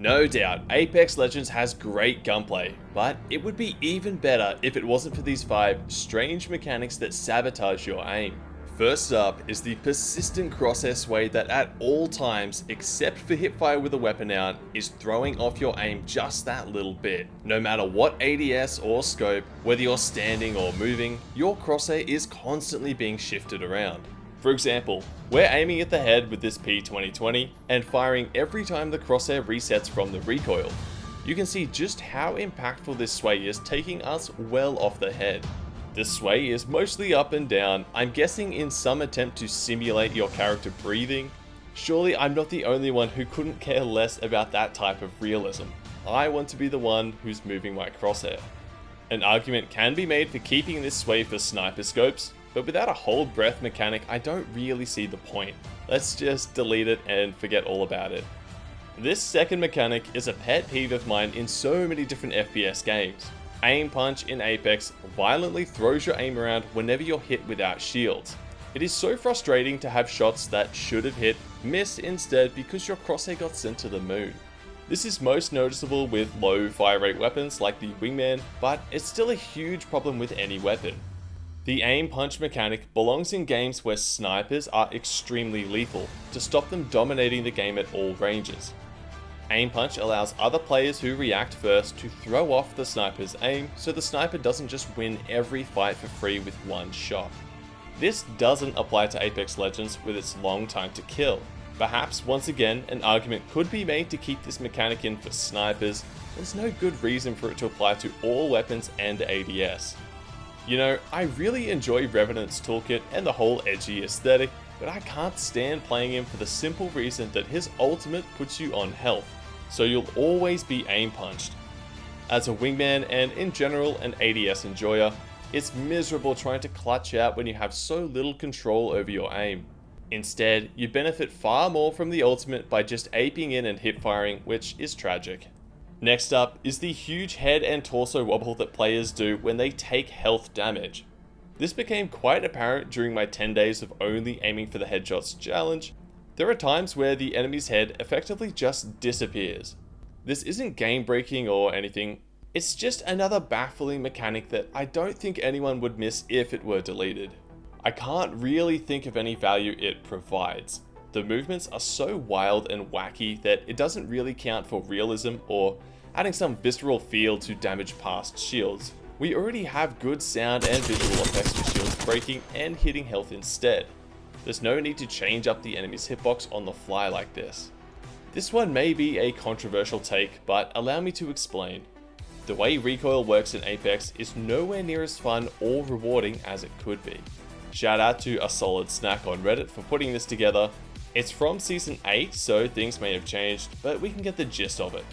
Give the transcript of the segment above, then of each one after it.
No doubt, Apex Legends has great gunplay, but it would be even better if it wasn't for these 5 strange mechanics that sabotage your aim. First up is the persistent crosshair sway that at all times, except for hipfire with a weapon out, is throwing off your aim just that little bit. No matter what ADS or scope, whether you're standing or moving, your crosshair is constantly being shifted around. For example, we're aiming at the head with this P2020 and firing every time the crosshair resets from the recoil. You can see just how impactful this sway is, taking us well off the head. The sway is mostly up and down, I'm guessing in some attempt to simulate your character breathing. Surely I'm not the only one who couldn't care less about that type of realism. I want to be the one who's moving my crosshair. An argument can be made for keeping this sway for sniper scopes, but without a hold breath mechanic, I don't really see the point. Let's just delete it and forget all about it. This second mechanic is a pet peeve of mine in so many different FPS games. Aim punch in Apex violently throws your aim around whenever you're hit without shields. It is so frustrating to have shots that should have hit miss instead because your crosshair got sent to the moon. This is most noticeable with low fire rate weapons like the Wingman, but it's still a huge problem with any weapon. The aim punch mechanic belongs in games where snipers are extremely lethal to stop them dominating the game at all ranges. Aim punch allows other players who react first to throw off the sniper's aim, so the sniper doesn't just win every fight for free with one shot. This doesn't apply to Apex Legends with its long time to kill. Perhaps once again an argument could be made to keep this mechanic in for snipers, but there's no good reason for it to apply to all weapons and ADS. You know, I really enjoy Revenant's toolkit and the whole edgy aesthetic, but I can't stand playing him for the simple reason that his ultimate puts you on health, so you'll always be aim punched. As a wingman and in general an ADS enjoyer, it's miserable trying to clutch out when you have so little control over your aim. Instead, you benefit far more from the ultimate by just aping in and hip firing, which is tragic. Next up is the huge head and torso wobble that players do when they take health damage. This became quite apparent during my 10 days of only aiming for the headshots challenge. There are times where the enemy's head effectively just disappears. This isn't game breaking or anything, it's just another baffling mechanic that I don't think anyone would miss if it were deleted. I can't really think of any value it provides. The movements are so wild and wacky that it doesn't really count for realism or adding some visceral feel to damage past shields. We already have good sound and visual effects for shields breaking and hitting health instead. There's no need to change up the enemy's hitbox on the fly like this. This one may be a controversial take, but allow me to explain. The way recoil works in Apex is nowhere near as fun or rewarding as it could be. Shout out to a solid snack on Reddit for putting this together. It's from Season 8, so things may have changed, but we can get the gist of it.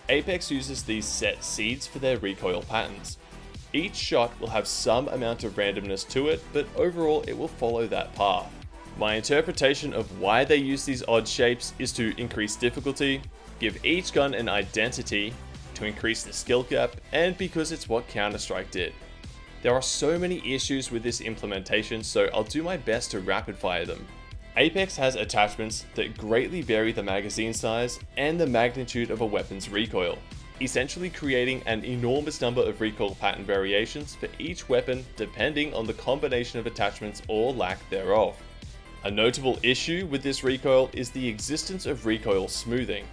Apex uses these set seeds for their recoil patterns. Each shot will have some amount of randomness to it, but overall it will follow that path. My interpretation of why they use these odd shapes is to increase difficulty, give each gun an identity, to increase the skill gap, and because it's what Counter-Strike did. There are so many issues with this implementation, so I'll do my best to rapid fire them. Apex has attachments that greatly vary the magazine size and the magnitude of a weapon's recoil, essentially creating an enormous number of recoil pattern variations for each weapon depending on the combination of attachments or lack thereof. A notable issue with this recoil is the existence of recoil smoothing.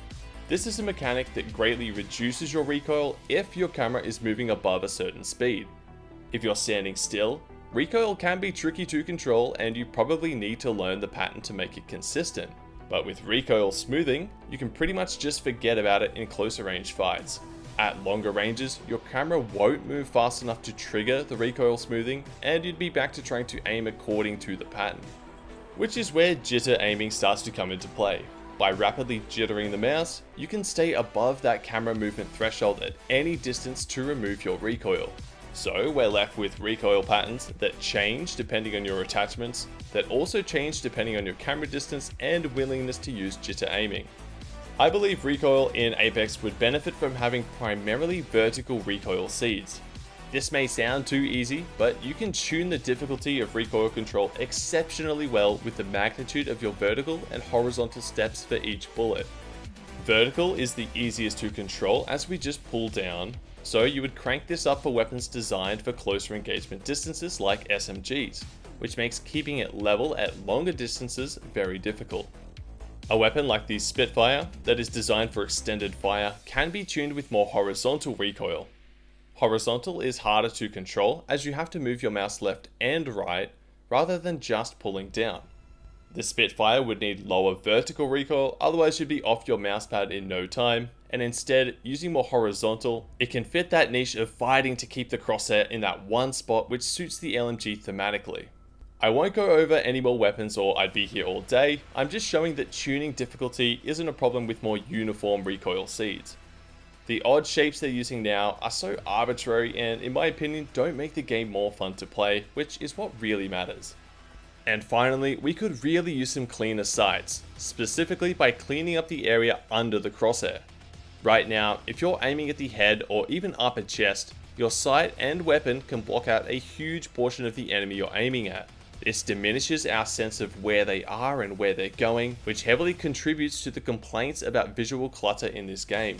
This is a mechanic that greatly reduces your recoil if your camera is moving above a certain speed. If you're standing still, recoil can be tricky to control and you probably need to learn the pattern to make it consistent. But with recoil smoothing, you can pretty much just forget about it in closer range fights. At longer ranges, your camera won't move fast enough to trigger the recoil smoothing and you'd be back to trying to aim according to the pattern. Which is where jitter aiming starts to come into play. By rapidly jittering the mouse, you can stay above that camera movement threshold at any distance to remove your recoil. So we're left with recoil patterns that change depending on your attachments, that also change depending on your camera distance and willingness to use jitter aiming. I believe recoil in Apex would benefit from having primarily vertical recoil seeds. This may sound too easy, but you can tune the difficulty of recoil control exceptionally well with the magnitude of your vertical and horizontal steps for each bullet. Vertical is the easiest to control as we just pull down, so you would crank this up for weapons designed for closer engagement distances like SMGs, which makes keeping it level at longer distances very difficult. A weapon like the Spitfire, that is designed for extended fire, can be tuned with more horizontal recoil. Horizontal is harder to control as you have to move your mouse left and right rather than just pulling down. The Spitfire would need lower vertical recoil, otherwise you'd be off your mousepad in no time, and instead, using more horizontal, it can fit that niche of fighting to keep the crosshair in that one spot which suits the LMG thematically. I won't go over any more weapons or I'd be here all day, I'm just showing that tuning difficulty isn't a problem with more uniform recoil seeds. The odd shapes they're using now are so arbitrary and, in my opinion, don't make the game more fun to play, which is what really matters. And finally, we could really use some cleaner sights, specifically by cleaning up the area under the crosshair. Right now, if you're aiming at the head or even upper chest, your sight and weapon can block out a huge portion of the enemy you're aiming at. This diminishes our sense of where they are and where they're going, which heavily contributes to the complaints about visual clutter in this game.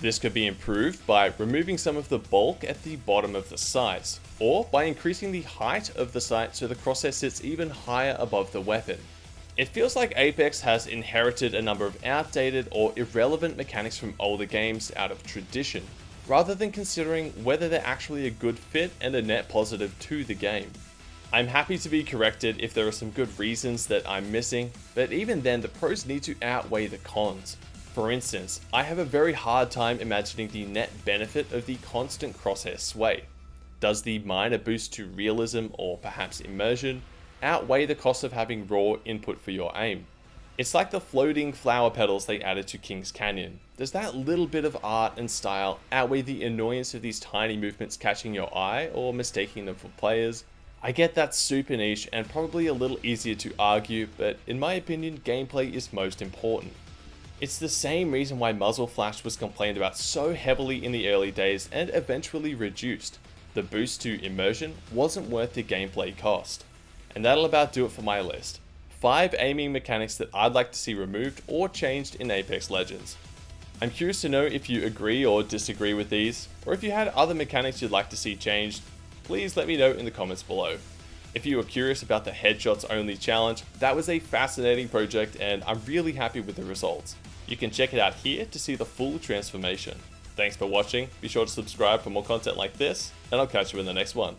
This could be improved by removing some of the bulk at the bottom of the sights, or by increasing the height of the sight so the crosshair sits even higher above the weapon. It feels like Apex has inherited a number of outdated or irrelevant mechanics from older games out of tradition, rather than considering whether they're actually a good fit and a net positive to the game. I'm happy to be corrected if there are some good reasons that I'm missing, but even then the pros need to outweigh the cons. For instance, I have a very hard time imagining the net benefit of the constant crosshair sway. Does the minor boost to realism or perhaps immersion outweigh the cost of having raw input for your aim? It's like the floating flower petals they added to King's Canyon. Does that little bit of art and style outweigh the annoyance of these tiny movements catching your eye or mistaking them for players? I get that's super niche and probably a little easier to argue, but in my opinion, gameplay is most important. It's the same reason why muzzle flash was complained about so heavily in the early days and eventually reduced. The boost to immersion wasn't worth the gameplay cost. And that'll about do it for my list. 5 aiming mechanics that I'd like to see removed or changed in Apex Legends. I'm curious to know if you agree or disagree with these, or if you had other mechanics you'd like to see changed, please let me know in the comments below. If you were curious about the headshots only challenge, that was a fascinating project and I'm really happy with the results. You can check it out here to see the full transformation. Thanks for watching, be sure to subscribe for more content like this, and I'll catch you in the next one.